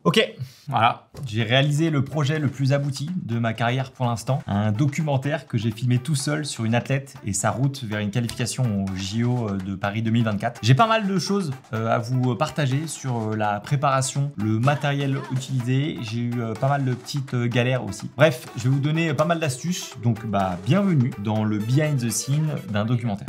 Ok, voilà, j'ai réalisé le projet le plus abouti de ma carrière pour l'instant. Un documentaire que j'ai filmé tout seul sur une athlète et sa route vers une qualification au JO de Paris 2024. J'ai pas mal de choses à vous partager sur la préparation, le matériel utilisé. J'ai eu pas mal de petites galères aussi. Bref, je vais vous donner pas mal d'astuces. Donc bienvenue dans le behind the scene d'un documentaire.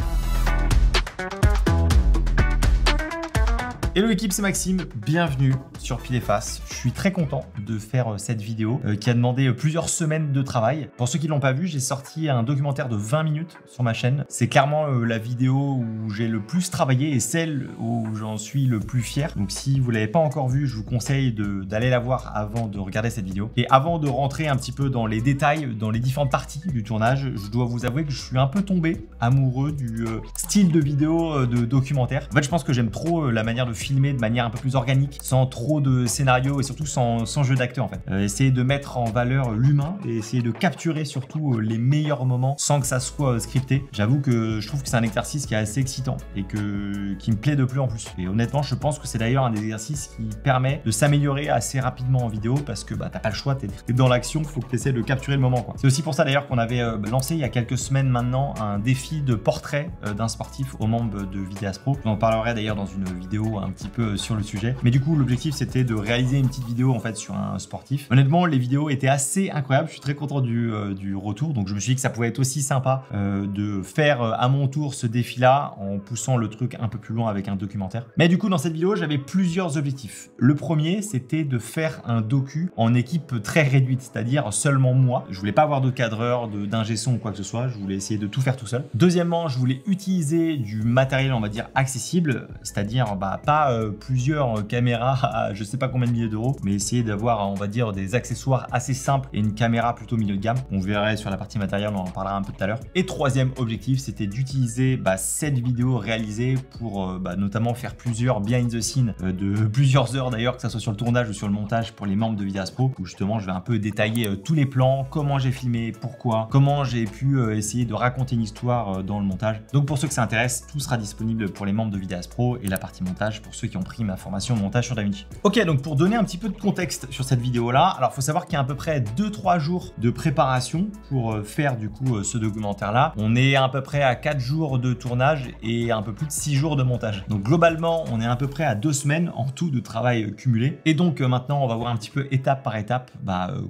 Hello l'équipe, c'est Maxime, bienvenue sur Pile et Face. Je suis très content de faire cette vidéo qui a demandé plusieurs semaines de travail. Pour ceux qui ne l'ont pas vu, j'ai sorti un documentaire de 20 minutes sur ma chaîne. C'est clairement la vidéo où j'ai le plus travaillé et celle où j'en suis le plus fier. Donc si vous ne l'avez pas encore vue, je vous conseille d'aller la voir avant de regarder cette vidéo. Et avant de rentrer un petit peu dans les détails, dans les différentes parties du tournage, je dois vous avouer que je suis un peu tombé amoureux du style de vidéo de documentaire. En fait, je pense que j'aime trop la manière de filmer de manière un peu plus organique, sans trop de scénario et surtout sans jeu d'acteur en fait. Essayer de mettre en valeur l'humain et essayer de capturer surtout les meilleurs moments sans que ça soit scripté. J'avoue que je trouve que c'est un exercice qui est assez excitant et qui me plaît de plus en plus. Et honnêtement, je pense que c'est d'ailleurs un des exercices qui permet de s'améliorer assez rapidement en vidéo parce que t'as pas le choix, t'es dans l'action, faut que tu essaies de capturer le moment. C'est aussi pour ça d'ailleurs qu'on avait lancé il y a quelques semaines maintenant un défi de portrait d'un sportif aux membres de Vidéas Pro. J'en parlerai d'ailleurs dans une vidéo un petit peu sur le sujet. Mais du coup, l'objectif, c'était de réaliser une petite vidéo en fait sur un sportif. Honnêtement, les vidéos étaient assez incroyables. Je suis très content du retour. Donc, je me suis dit que ça pouvait être aussi sympa de faire à mon tour ce défi-là en poussant le truc un peu plus loin avec un documentaire. Mais du coup, dans cette vidéo, j'avais plusieurs objectifs. Le premier, c'était de faire un docu en équipe très réduite, c'est-à-dire seulement moi. Je voulais pas avoir de cadreur, d'ingé son ou quoi que ce soit. Je voulais essayer de tout faire tout seul. Deuxièmement, je voulais utiliser du matériel, on va dire, accessible, c'est-à-dire pas plusieurs caméras à je sais pas combien de milliers d'euros, mais essayer d'avoir, on va dire, des accessoires assez simples et une caméra plutôt milieu de gamme. On verrait sur la partie matérielle, on en parlera un peu tout à l'heure. Et troisième objectif, c'était d'utiliser cette vidéo réalisée pour notamment faire plusieurs behind the scenes de plusieurs heures d'ailleurs, que ça soit sur le tournage ou sur le montage pour les membres de Vidéas Pro, où justement je vais un peu détailler tous les plans, comment j'ai filmé, pourquoi, comment j'ai pu essayer de raconter une histoire dans le montage. Donc pour ceux que ça intéresse, tout sera disponible pour les membres de Vidéas Pro et la partie montage pour ceux qui ont pris ma formation de montage sur DaVinci. Ok, donc pour donner un petit peu de contexte sur cette vidéo là, alors il faut savoir qu'il y a à peu près 2-3 jours de préparation pour faire du coup ce documentaire là. On est à peu près à 4 jours de tournage et un peu plus de 6 jours de montage. Donc globalement, on est à peu près à 2 semaines en tout de travail cumulé. Et donc maintenant, on va voir un petit peu étape par étape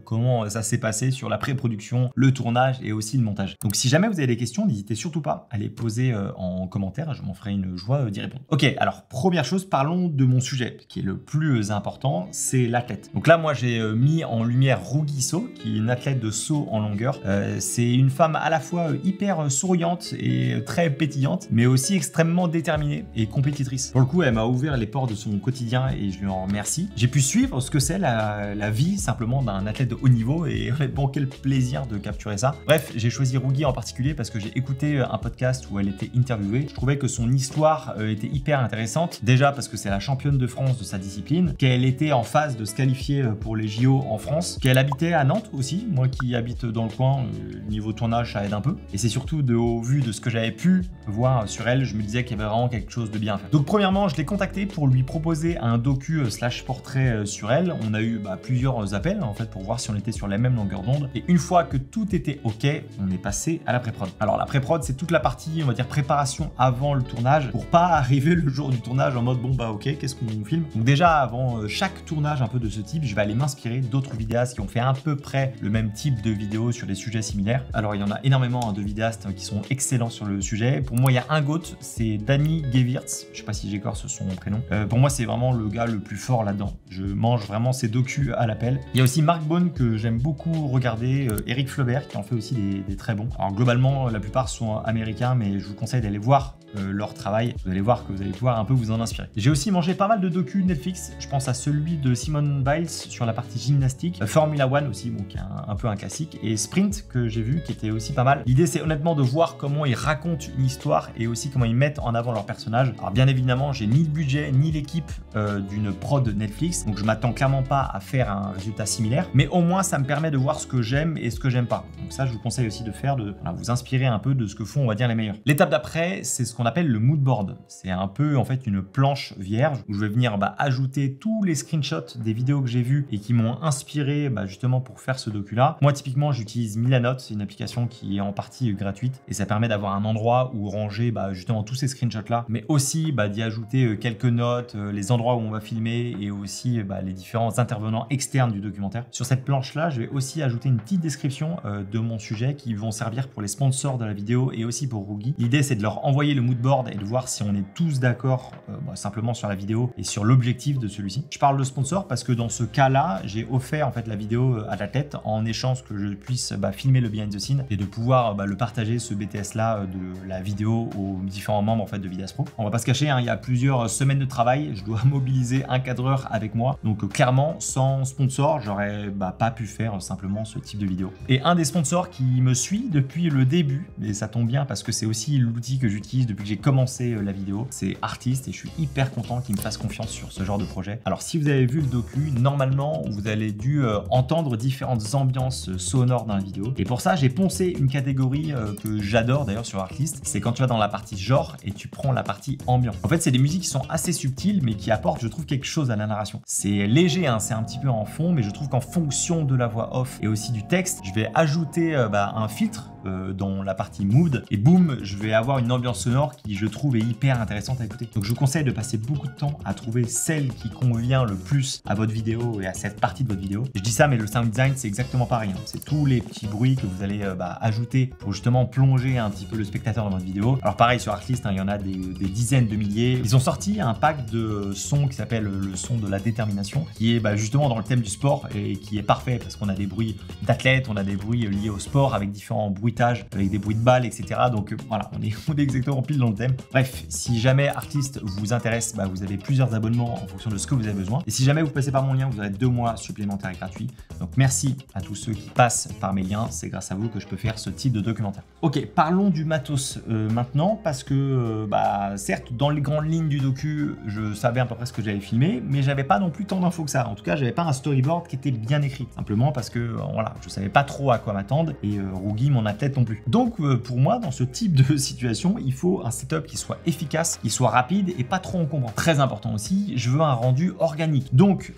comment ça s'est passé sur la pré-production, le tournage et aussi le montage. Donc si jamais vous avez des questions, n'hésitez surtout pas à les poser en commentaire, je m'en ferai une joie d'y répondre. Ok, alors première chose, parlons de mon sujet qui est le plus important, c'est l'athlète. Donc là, moi, j'ai mis en lumière Rugi So, qui est une athlète de saut en longueur. C'est une femme à la fois hyper souriante et très pétillante, mais aussi extrêmement déterminée et compétitrice. Pour le coup, elle m'a ouvert les portes de son quotidien et je lui en remercie. J'ai pu suivre ce que c'est la vie simplement d'un athlète de haut niveau et honnêtement, quel plaisir de capturer ça. Bref, j'ai choisi Rugi en particulier parce que j'ai écouté un podcast où elle était interviewée. Je trouvais que son histoire était hyper intéressante. Déjà parce que c'est la championne de France de sa discipline, qu'elle était en phase de se qualifier pour les JO en France, qu'elle habitait à Nantes aussi, moi qui habite dans le coin, niveau tournage ça aide un peu, et c'est surtout au vu de ce que j'avais pu voir sur elle, je me disais qu'il y avait vraiment quelque chose de bien à faire. Donc premièrement, je l'ai contactée pour lui proposer un docu / portrait sur elle. On a eu plusieurs appels en fait pour voir si on était sur la même longueur d'onde, et une fois que tout était ok, on est passé à la pré-prod. Alors la pré-prod, c'est toute la partie, on va dire, préparation avant le tournage, pour pas arriver le jour du tournage en mode ok, qu'est-ce qu'on filme. Donc déjà avant chaque tournage un peu de ce type, je vais aller m'inspirer d'autres vidéastes qui ont fait à peu près le même type de vidéos sur des sujets similaires. Alors il y en a énormément de vidéastes qui sont excellents sur le sujet. Pour moi, il y a un GOAT, c'est Danny Gewirtz. Je sais pas si j'écorce son prénom. Pour moi, c'est vraiment le gars le plus fort là-dedans. Je mange vraiment ses docus à l'appel. Il y a aussi Mark Bone que j'aime beaucoup regarder, Eric Flaubert qui en fait aussi des très bons. Alors globalement, la plupart sont américains, mais je vous conseille d'aller voir leur travail. Vous allez voir que vous allez pouvoir un peu vous en inspirer. J'ai aussi mangé pas mal de docus Netflix. Je pense à celui de Simone Biles sur la partie gymnastique, Formula One aussi, qui est un peu un classique, et Sprint que j'ai vu qui était aussi pas mal. L'idée, c'est honnêtement de voir comment ils racontent une histoire et aussi comment ils mettent en avant leurs personnages. Alors bien évidemment, j'ai ni le budget ni l'équipe d'une prod Netflix, donc je m'attends clairement pas à faire un résultat similaire, mais au moins ça me permet de voir ce que j'aime et ce que j'aime pas. Donc ça, je vous conseille aussi de faire, de vous inspirer un peu de ce que font, on va dire, les meilleurs. L'étape d'après, c'est ce qu'on appelle le mood board. C'est un peu en fait une planche vierge où je vais venir ajouter tous les screenshots des vidéos que j'ai vues et qui m'ont inspiré justement pour faire ce docu-là. Moi, typiquement, j'utilise Milanote, c'est une application qui est en partie gratuite et ça permet d'avoir un endroit où ranger justement tous ces screenshots-là, mais aussi d'y ajouter quelques notes, les endroits où on va filmer et aussi les différents intervenants externes du documentaire. Sur cette planche-là, je vais aussi ajouter une petite description de mon sujet qui vont servir pour les sponsors de la vidéo et aussi pour Rugi. L'idée, c'est de leur envoyer le mood board et de voir si on est tous d'accord simplement sur la vidéo et sur l'objectif de celui-ci. Je parle de sponsor parce que dans ce cas-là, j'ai offert en fait la vidéo à la tête en échange que je puisse filmer le behind the scene et de pouvoir le partager, ce BTS-là de la vidéo aux différents membres en fait de Vidaspro. On va pas se cacher, il y a plusieurs semaines de travail, je dois mobiliser un cadreur avec moi. Donc clairement, sans sponsor, j'aurais pas pu faire simplement ce type de vidéo. Et un des sponsors qui me suit depuis le début, et ça tombe bien parce que c'est aussi l'outil que j'utilise depuis que j'ai commencé la vidéo, c'est Artist et je suis hyper content qu'il me fasse confiance sur ce genre de projet. Alors si vous avez vu le docu, normalement vous allez dû entendre différentes ambiances sonores dans la vidéo. Et pour ça, j'ai poncé une catégorie que j'adore d'ailleurs sur Artist, c'est quand tu vas dans la partie genre et tu prends la partie ambiance. En fait, c'est des musiques qui sont assez subtiles mais qui apportent, je trouve, quelque chose à la narration. C'est léger, c'est un petit peu en fond, mais je trouve qu'en fonction de la voix off et aussi du texte, je vais ajouter un filtre dans la partie mood et boum, je vais avoir une ambiance sonore qui je trouve est hyper intéressante à écouter. Donc je vous conseille de passer beaucoup de temps à trouver celle qui convient le plus à votre vidéo et à cette partie de votre vidéo. Et je dis ça, mais le sound design c'est exactement pareil, c'est tous les petits bruits que vous allez ajouter pour justement plonger un petit peu le spectateur dans votre vidéo. Alors pareil sur Artlist, il y en a des dizaines de milliers. Ils ont sorti un pack de sons qui s'appelle le son de la détermination, qui est justement dans le thème du sport et qui est parfait parce qu'on a des bruits d'athlètes, on a des bruits liés au sport avec différents bruitages, avec des bruits de balles, etc. Donc voilà, on est exactement pile dans le thème. Bref, si jamais Artlist vous intéresse, vous avez plusieurs abonnements en fonction de ce que vous avez besoin. Et si jamais vous passez par mon lien, vous aurez 2 mois supplémentaires et gratuits. Donc merci à tous ceux qui passent par mes liens. C'est grâce à vous que je peux faire ce type de documentaire. Ok, parlons du matos maintenant parce que certes, dans les grandes lignes du docu, je savais à peu près ce que j'avais filmé, mais j'avais pas non plus tant d'infos que ça. En tout cas, j'avais pas un storyboard qui était bien écrit. Simplement parce que voilà, je savais pas trop à quoi m'attendre et Rugi m'en a peut-être non plus. Donc pour moi, dans ce type de situation, il faut un setup qui soit efficace, qui soit rapide et pas trop encombrant. Très important aussi, je veux un rendu organique. Donc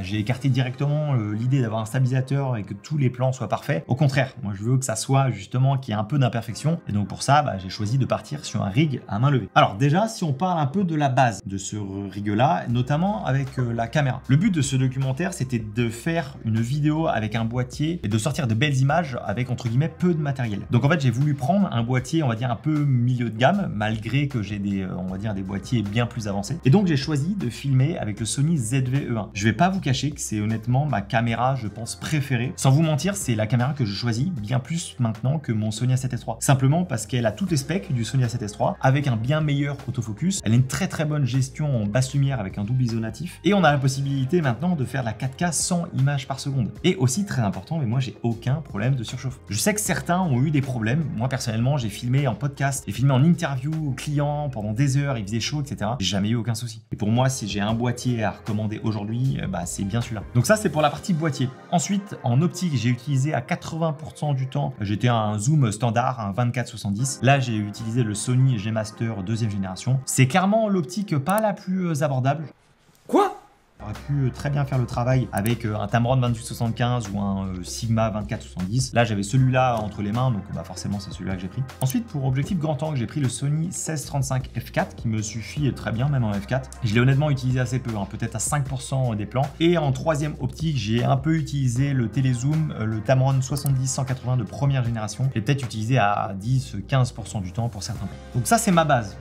j'ai écarté directement l'idée d'avoir un stabilisateur et que tous les plans soient parfaits. Au contraire, moi je veux que ça soit justement qu'il y ait un peu d'imperfection. Et donc pour ça, j'ai choisi de partir sur un rig à main levée. Alors déjà, si on parle un peu de la base de ce rig-là, notamment avec la caméra. Le but de ce documentaire, c'était de faire une vidéo avec un boîtier et de sortir de belles images avec entre guillemets peu de matériel. Donc en fait, j'ai voulu prendre un boîtier, on va dire un peu milieu de gamme, malgré que j'ai des, on va dire des boîtiers bien plus avancés. Et donc j'ai choisi de filmer avec le Sony ZV-E1. Je vais pas vous cacher que c'est honnêtement ma caméra, je pense, préférée. Sans vous mentir, c'est la caméra que je choisis bien plus maintenant que mon Sony A7S III. Simplement parce qu'elle a toutes les specs du Sony A7S III avec un bien meilleur autofocus. Elle a une très bonne gestion en basse lumière avec un double ISO natif. Et on a la possibilité maintenant de faire la 4K 100 images par seconde. Et aussi très important, mais moi j'ai aucun problème de surchauffe. Je sais que certains ont eu des problèmes. Moi personnellement, j'ai filmé en podcast, j'ai filmé en interview aux clients pendant des heures, il faisait chaud, etc. J'ai jamais eu aucun souci. Et pour moi, si j'ai un boîtier à recommander aujourd'hui, c'est bien celui-là. Donc ça, c'est pour la partie boîtier. Ensuite, en optique, j'ai utilisé à 80% du temps, j'étais à un zoom standard, un 24-70. Là, j'ai utilisé le Sony G Master 2e génération. C'est clairement l'optique pas la plus abordable. Quoi ? J'aurais pu très bien faire le travail avec un Tamron 28-75 ou un Sigma 24-70. Là, j'avais celui-là entre les mains, donc forcément, c'est celui-là que j'ai pris. Ensuite, pour objectif grand angle, j'ai pris le Sony 16-35 f4 qui me suffit très bien, même en f4. Je l'ai honnêtement utilisé assez peu, peut-être à 5% des plans. Et en troisième optique, j'ai un peu utilisé le télézoom, le Tamron 70-180 de première génération. J'ai peut-être utilisé à 10-15% du temps pour certains plans. Donc ça, c'est ma base.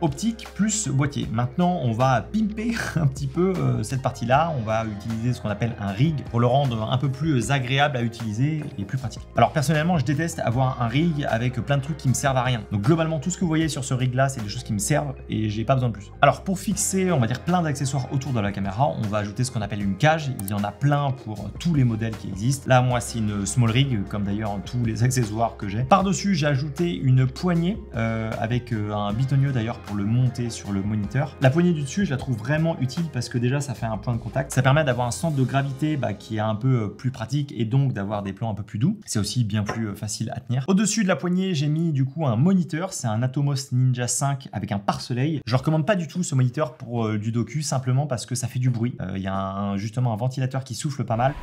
Optique plus boîtier. Maintenant, on va pimper un petit peu cette partie-là. On va utiliser ce qu'on appelle un rig pour le rendre un peu plus agréable à utiliser et plus pratique. Alors personnellement, je déteste avoir un rig avec plein de trucs qui me servent à rien. Donc globalement, tout ce que vous voyez sur ce rig-là, c'est des choses qui me servent et j'ai pas besoin de plus. Alors pour fixer, on va dire plein d'accessoires autour de la caméra, on va ajouter ce qu'on appelle une cage. Il y en a plein pour tous les modèles qui existent. Là, moi, c'est une small rig, comme d'ailleurs tous les accessoires que j'ai. Par-dessus, j'ai ajouté une poignée avec un bitonio mieux d'ailleurs pour le monter sur le moniteur. La poignée du dessus, je la trouve vraiment utile parce que déjà ça fait un point de contact. Ça permet d'avoir un centre de gravité qui est un peu plus pratique et donc d'avoir des plans un peu plus doux. C'est aussi bien plus facile à tenir. Au-dessus de la poignée, j'ai mis du coup un moniteur. C'est un Atomos Ninja 5 avec un pare-soleil. Je recommande pas du tout ce moniteur pour du docu simplement parce que ça fait du bruit. Il y a justement un ventilateur qui souffle pas mal.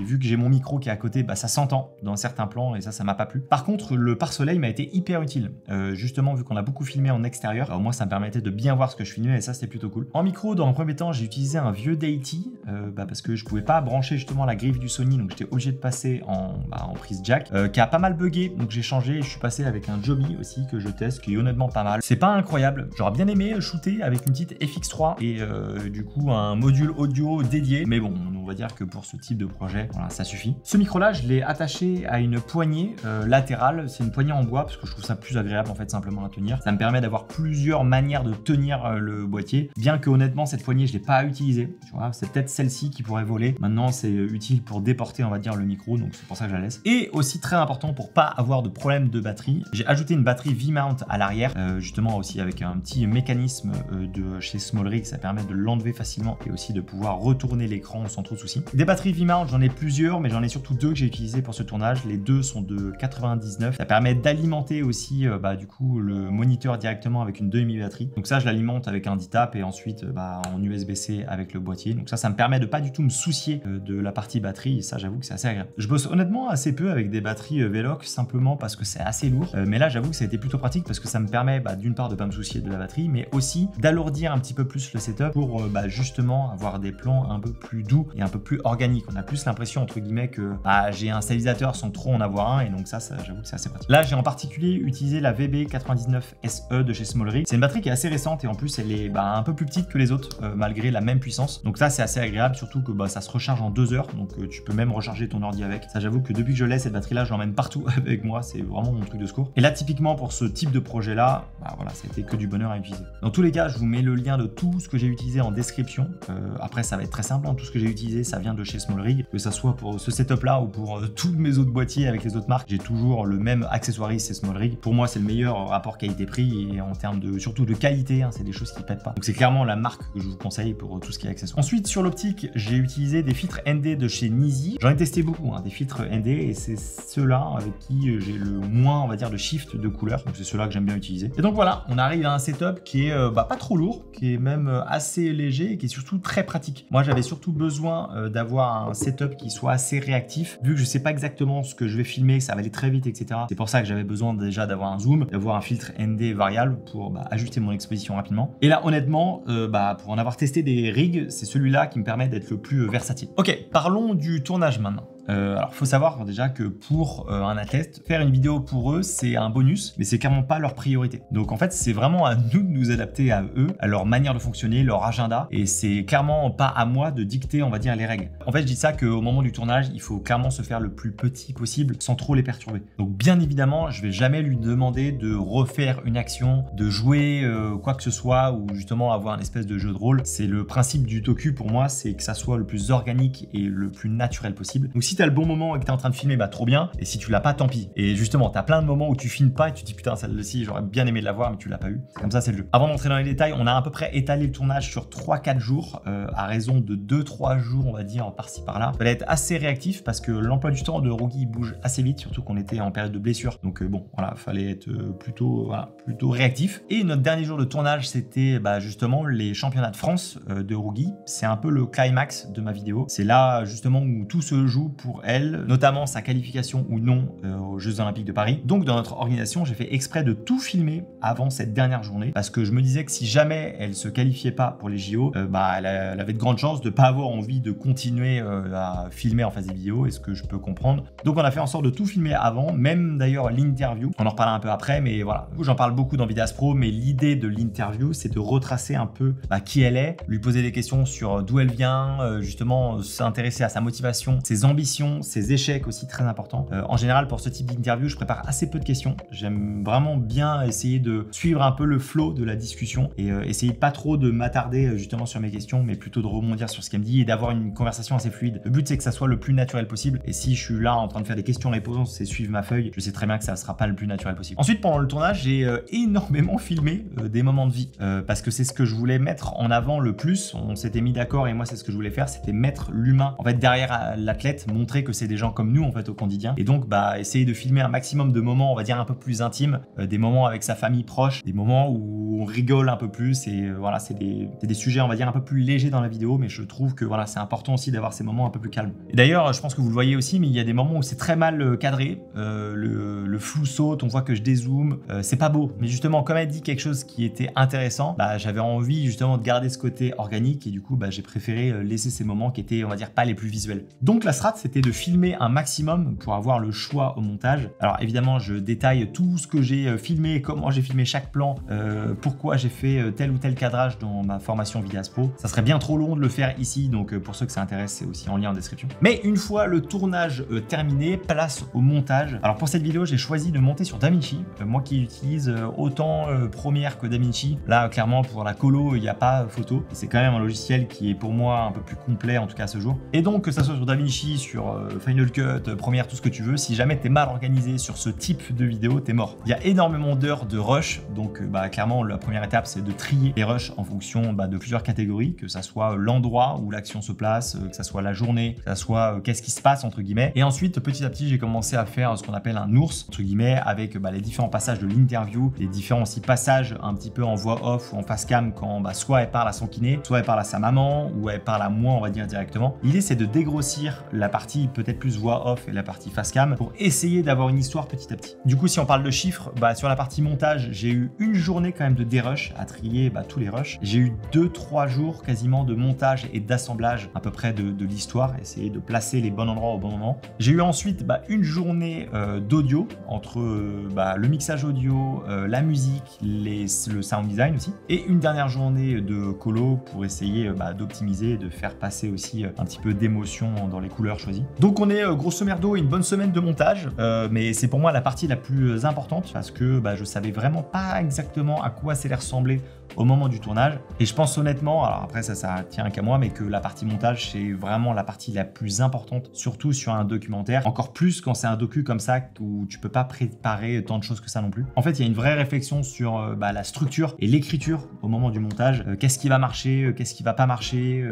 Et vu que j'ai mon micro qui est à côté, ça s'entend dans certains plans et ça m'a pas plu. Par contre, le pare-soleil m'a été hyper utile. Justement, vu qu'on a beaucoup filmé en extérieur, au moins ça me permettait de bien voir ce que je filmais et ça c'était plutôt cool. En micro, dans un premier temps, j'ai utilisé un vieux Deity parce que je pouvais pas brancher justement la griffe du Sony, donc j'étais obligé de passer en prise jack, qui a pas mal bugué, donc j'ai changé et je suis passé avec un Joby aussi que je teste, qui est honnêtement pas mal. C'est pas incroyable, j'aurais bien aimé shooter avec une petite FX3 et du coup un module audio dédié, mais bon, on va dire que pour ce type de projet, voilà, ça suffit. Ce micro-là, je l'ai attaché à une poignée latérale. C'est une poignée en bois parce que je trouve ça plus agréable en fait simplement à tenir. Ça me permet d'avoir plusieurs manières de tenir le boîtier. Bien que honnêtement, cette poignée, je l'ai pas utilisée. Tu vois, c'est peut-être celle-ci qui pourrait voler. Maintenant, c'est utile pour déporter, on va dire, le micro. Donc c'est pour ça que je la laisse. Et aussi très important pour pas avoir de problème de batterie, j'ai ajouté une batterie V-mount à l'arrière, justement aussi avec un petit mécanisme de chez SmallRig. Ça permet de l'enlever facilement et aussi de pouvoir retourner l'écran sans trop de soucis. Des batteries V-mount, j'en ai plusieurs, mais j'en ai surtout deux que j'ai utilisées pour ce tournage. Les deux sont de 99. Ça permet d'alimenter aussi du coup le moniteur directement avec une demi-batterie. Donc ça, je l'alimente avec un D-tap et ensuite en USB-C avec le boîtier. Donc ça me permet de pas du tout me soucier de la partie batterie et ça, j'avoue que c'est assez agréable. Je bosse honnêtement assez peu avec des batteries Velox simplement parce que c'est assez lourd. Mais là, j'avoue que ça a été plutôt pratique parce que ça me permet d'une part de pas me soucier de la batterie, mais aussi d'alourdir un petit peu plus le setup pour justement avoir des plans un peu plus doux et un peu plus organiques. On a plus l'impression entre guillemets que j'ai un stabilisateur sans trop en avoir un et donc ça j'avoue que c'est assez pratique. Là, j'ai en particulier utilisé la VB99SE de chez SmallRig. C'est une batterie qui est assez récente et en plus elle est un peu plus petite que les autres malgré la même puissance. Donc ça, c'est assez agréable, surtout que ça se recharge en 2 heures, donc tu peux même recharger ton ordi avec. Ça, j'avoue que depuis que je l'ai, cette batterie là, je l'emmène partout avec moi, c'est vraiment mon truc de secours. Et là, typiquement pour ce type de projet là, voilà, ça a été que du bonheur à utiliser. Dans tous les cas, je vous mets le lien de tout ce que j'ai utilisé en description. Après, ça va être très simple, tout ce que j'ai utilisé, ça vient de chez SmallRig, que ça soit pour ce setup là ou pour tous mes autres boîtiers avec les autres marques. J'ai toujours le même accessoiriste, c'est SmallRig. Pour moi, c'est le meilleur rapport qualité-prix et en termes de surtout de qualité, c'est des choses qui pètent pas. Donc c'est clairement la marque que je vous conseille pour tout ce qui est accessoire. Ensuite, sur l'optique, j'ai utilisé des filtres ND de chez Nisi. J'en ai testé beaucoup, des filtres ND, et c'est ceux-là avec qui j'ai le moins, on va dire, de shift de couleur. Donc c'est ceux-là que j'aime bien utiliser. Et donc voilà, on arrive à un setup qui est pas trop lourd, qui est même assez léger et qui est surtout très pratique. Moi, j'avais surtout besoin d'avoir un setup qui soit assez réactif, vu que je sais pas exactement ce que je vais filmer, ça va aller très vite, etc. C'est pour ça que j'avais besoin déjà d'avoir un zoom, d'avoir un filtre ND variable pour ajuster mon exposition rapidement. Et là, honnêtement, pour en avoir testé des rigs, c'est celui-là qui me permet d'être le plus versatile. Ok, parlons du tournage maintenant. Alors, faut savoir déjà que pour un athlète, faire une vidéo pour eux, c'est un bonus, mais c'est clairement pas leur priorité. Donc en fait, c'est vraiment à nous de nous adapter à eux, à leur manière de fonctionner, leur agenda, et c'est clairement pas à moi de dicter, on va dire, les règles. En fait, je dis ça qu'au moment du tournage, il faut clairement se faire le plus petit possible sans trop les perturber. Donc bien évidemment, je vais jamais lui demander de refaire une action, de jouer quoi que ce soit, ou justement avoir un espèce de jeu de rôle. C'est le principe du docu pour moi, c'est que ça soit le plus organique et le plus naturel possible. Donc si tu as le bon moment et que tu es en train de filmer, trop bien. Et si tu l'as pas, tant pis. Et justement, tu as plein de moments où tu filmes pas et tu te dis putain, celle-ci, j'aurais bien aimé la voir, mais tu l'as pas eu. Comme ça, c'est le jeu. Avant d'entrer dans les détails, on a à peu près étalé le tournage sur 3-4 jours, à raison de 2-3 jours, on va dire, par-ci par-là. Il fallait être assez réactif parce que l'emploi du temps de Rogi bouge assez vite, surtout qu'on était en période de blessure. Donc bon, voilà, fallait être plutôt réactif. Et notre dernier jour de tournage, c'était justement les championnats de France de Rogi. C'est un peu le climax de ma vidéo. C'est là justement où tout se joue pour elle, notamment sa qualification ou non aux Jeux Olympiques de Paris. Donc dans notre organisation, j'ai fait exprès de tout filmer avant cette dernière journée parce que je me disais que si jamais elle se qualifiait pas pour les JO, elle avait de grandes chances de pas avoir envie de continuer à filmer en phase des vidéos, et ce que je peux comprendre. Donc on a fait en sorte de tout filmer avant, même d'ailleurs l'interview. On en reparlera un peu après, mais voilà. J'en parle beaucoup dans Vidas Pro, mais l'idée de l'interview, c'est de retracer un peu qui elle est, lui poser des questions sur d'où elle vient, justement s'intéresser à sa motivation, ses ambitions ambitions, ses échecs aussi très importants. En général, pour ce type d'interview, je prépare assez peu de questions. J'aime vraiment bien essayer de suivre un peu le flow de la discussion et essayer pas trop de m'attarder justement sur mes questions, mais plutôt de rebondir sur ce qu'elle me dit et d'avoir une conversation assez fluide. Le but, c'est que ça soit le plus naturel possible. Et si je suis là en train de faire des questions-réponses et suivre ma feuille, je sais très bien que ça ne sera pas le plus naturel possible. Ensuite, pendant le tournage, j'ai énormément filmé des moments de vie parce que c'est ce que je voulais mettre en avant le plus. On s'était mis d'accord et moi, c'est ce que je voulais faire, c'était mettre l'humain en fait derrière l'athlète, montrer que c'est des gens comme nous en fait au quotidien. Et donc, essayer de filmer un maximum de moments, on va dire un peu plus intimes, des moments avec sa famille proche, des moments où on rigole un peu plus et voilà, c'est des sujets, on va dire un peu plus légers dans la vidéo, mais je trouve que voilà, c'est important aussi d'avoir ces moments un peu plus calmes. Et d'ailleurs, je pense que vous le voyez aussi, mais il y a des moments où c'est très mal cadré, le flou saute, on voit que je dézoome, c'est pas beau. Mais justement, comme elle dit quelque chose qui était intéressant, j'avais envie justement de garder ce côté organique et du coup, j'ai préféré laisser ces moments qui étaient, on va dire, pas les plus visuels. Donc la strat, c'était de filmer un maximum pour avoir le choix au montage. Alors évidemment, je détaille tout ce que j'ai filmé, comment j'ai filmé chaque plan, pourquoi j'ai fait tel ou tel cadrage dans ma formation Vidyas Pro. Ça serait bien trop long de le faire ici, donc pour ceux que ça intéresse, c'est aussi en lien en description. Mais une fois le tournage terminé, place au montage. Alors pour cette vidéo, j'ai choisi de monter sur DaVinci. Moi qui utilise autant Premiere que DaVinci, là clairement pour la colo, il n'y a pas photo. C'est quand même un logiciel qui est pour moi un peu plus complet, en tout cas à ce jour. Et donc que ça soit sur DaVinci, sur Final Cut, Premiere, tout ce que tu veux, si jamais t'es mal organisé sur ce type de vidéo, t'es mort. Il y a énormément d'heures de rush, donc clairement la première étape c'est de trier les rushs en fonction de plusieurs catégories, que ça soit l'endroit où l'action se place, que ça soit la journée, que ça soit qu'est-ce qui se passe entre guillemets. Et ensuite petit à petit j'ai commencé à faire ce qu'on appelle un ours entre guillemets avec les différents passages de l'interview, les différents aussi passages un petit peu en voix off ou en face cam quand soit elle parle à son kiné, soit elle parle à sa maman ou elle parle à moi on va dire directement. L'idée c'est de dégrossir la partie peut-être plus voix off et la partie face cam pour essayer d'avoir une histoire petit à petit. Du coup si on parle de chiffres, sur la partie montage j'ai eu une journée quand même de dérush à trier tous les rushs. J'ai eu 2-3 jours quasiment de montage et d'assemblage à peu près de l'histoire, essayer de placer les bons endroits au bon moment. J'ai eu ensuite une journée d'audio entre le mixage audio, la musique, le sound design aussi, et une dernière journée de colo pour essayer d'optimiser et de faire passer aussi un petit peu d'émotion dans les couleurs choisies. Donc on est grosso merdo une bonne semaine de montage, mais c'est pour moi la partie la plus importante parce que je savais vraiment pas exactement à quoi ça allait ressembler au moment du tournage. Et je pense honnêtement, alors après ça tient qu'à moi, mais que la partie montage, c'est vraiment la partie la plus importante, surtout sur un documentaire. Encore plus quand c'est un docu comme ça, où tu peux pas préparer tant de choses que ça non plus. En fait, il y a une vraie réflexion sur la structure et l'écriture au moment du montage. Qu'est-ce qui va marcher, qu'est-ce qui va pas marcher,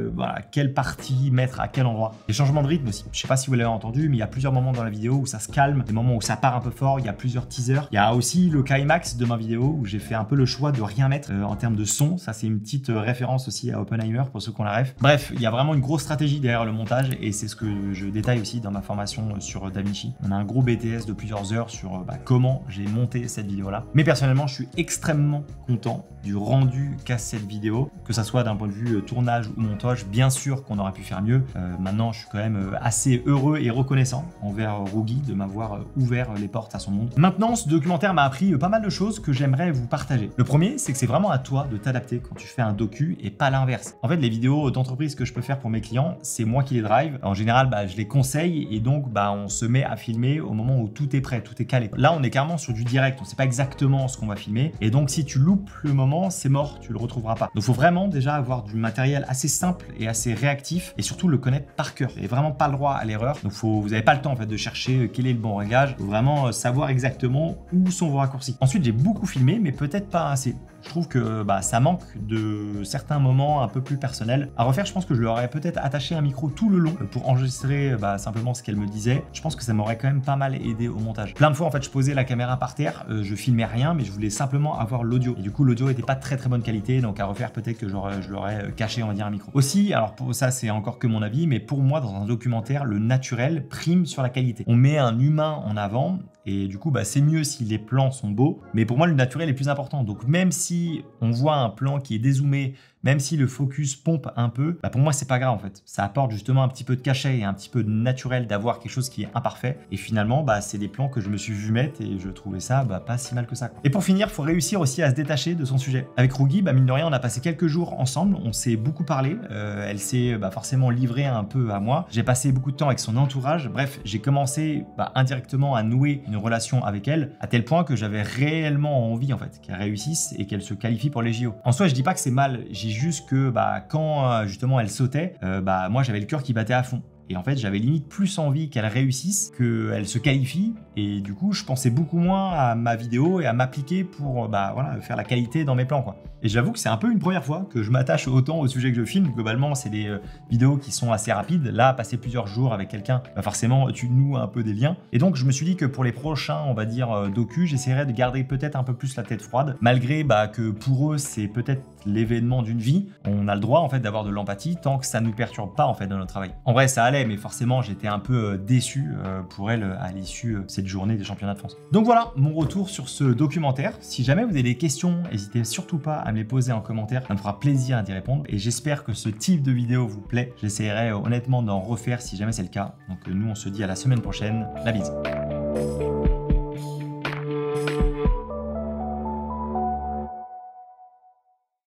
quelle partie mettre à quel endroit. Les changements de rythme aussi. Je sais pas si vous l'avez entendu, mais il y a plusieurs moments dans la vidéo où ça se calme, des moments où ça part un peu fort, il y a plusieurs teasers. Il y a aussi le climax de ma vidéo où j'ai fait un peu le choix de rien mettre en termes de son. Ça, c'est une petite référence aussi à Oppenheimer pour ceux qui ont la ref. Bref, il y a vraiment une grosse stratégie derrière le montage et c'est ce que je détaille aussi dans ma formation sur DaVinci. On a un gros BTS de plusieurs heures sur comment j'ai monté cette vidéo-là. Mais personnellement, je suis extrêmement content du rendu qu'a cette vidéo, que ça soit d'un point de vue tournage ou montage. Bien sûr qu'on aurait pu faire mieux. Maintenant, je suis quand même assez heureux et reconnaissant envers Rugi de m'avoir ouvert les portes à son monde. Maintenant, ce documentaire m'a appris pas mal de choses que j'aimerais vous partager. Le premier, c'est que c'est vraiment à toi de t'adapter quand tu fais un docu et pas l'inverse. En fait, les vidéos d'entreprise que je peux faire pour mes clients, c'est moi qui les drive. En général, je les conseille et donc on se met à filmer au moment où tout est prêt, tout est calé. Là, on est carrément sur du direct, on sait pas exactement ce qu'on va filmer et donc si tu loupes le moment, c'est mort, tu le retrouveras pas. Donc, il faut vraiment déjà avoir du matériel assez simple et assez réactif et surtout le connaître par cœur. Et vraiment pas le droit à l'erreur. Donc, vous n'avez pas le temps en fait de chercher quel est le bon réglage. Il faut vraiment savoir exactement où sont vos raccourcis. Ensuite, j'ai beaucoup filmé, mais peut-être pas assez. Je trouve que ça manque de certains moments un peu plus personnels. À refaire, je pense que je leur aurais peut-être attaché un micro tout le long pour enregistrer simplement ce qu'elle me disait. Je pense que ça m'aurait quand même pas mal aidé au montage. Plein de fois, en fait, je posais la caméra par terre, je filmais rien, mais je voulais simplement avoir l'audio. Et du coup, l'audio était pas de très très bonne qualité, donc à refaire, peut-être que je l'aurais caché, on va dire, un micro. Aussi, alors pour ça, c'est encore que mon avis, mais pour moi, dans un documentaire, le naturel prime sur la qualité. On met un humain en avant. Et du coup, c'est mieux si les plans sont beaux. Mais pour moi, le naturel est plus important. Donc, même si on voit un plan qui est dézoomé, même si le focus pompe un peu, bah pour moi c'est pas grave en fait. Ça apporte justement un petit peu de cachet et un petit peu de naturel d'avoir quelque chose qui est imparfait. Et finalement, bah, c'est des plans que je me suis vu mettre et je trouvais ça bah, pas si mal que ça, quoi. Et pour finir, il faut réussir aussi à se détacher de son sujet. Avec Rougui, bah, mine de rien, on a passé quelques jours ensemble, on s'est beaucoup parlé, elle s'est bah, forcément livrée un peu à moi. J'ai passé beaucoup de temps avec son entourage. Bref, j'ai commencé bah, indirectement à nouer une relation avec elle, à tel point que j'avais réellement envie en fait qu'elle réussisse et qu'elle se qualifie pour les JO. En soi, je dis pas que c'est mal, j'ai juste que bah, quand justement elle sautait, bah, moi j'avais le cœur qui battait à fond. Et en fait, j'avais limite plus envie qu'elle réussisse, qu'elle se qualifie. Et du coup, je pensais beaucoup moins à ma vidéo et à m'appliquer pour bah, voilà, faire la qualité dans mes plans, quoi. Et j'avoue que c'est un peu une première fois que je m'attache autant au sujet que je filme. Globalement, c'est des vidéos qui sont assez rapides. Là, passer plusieurs jours avec quelqu'un, bah forcément, tu noues un peu des liens. Et donc, je me suis dit que pour les prochains, on va dire, docu, j'essaierais de garder peut-être un peu plus la tête froide. Malgré bah, que pour eux, c'est peut-être l'événement d'une vie. On a le droit, en fait, d'avoir de l'empathie tant que ça nous perturbe pas, en fait, dans notre travail. En vrai, ça allait, mais forcément, j'étais un peu déçu pour elle à l'issue de cette journée des championnats de France. Donc voilà, mon retour sur ce documentaire. Si jamais vous avez des questions, n'hésitez surtout pas à me les poser en commentaire. Ça me fera plaisir d'y répondre. Et j'espère que ce type de vidéo vous plaît. J'essaierai honnêtement d'en refaire si jamais c'est le cas. Donc nous, on se dit à la semaine prochaine. La bise.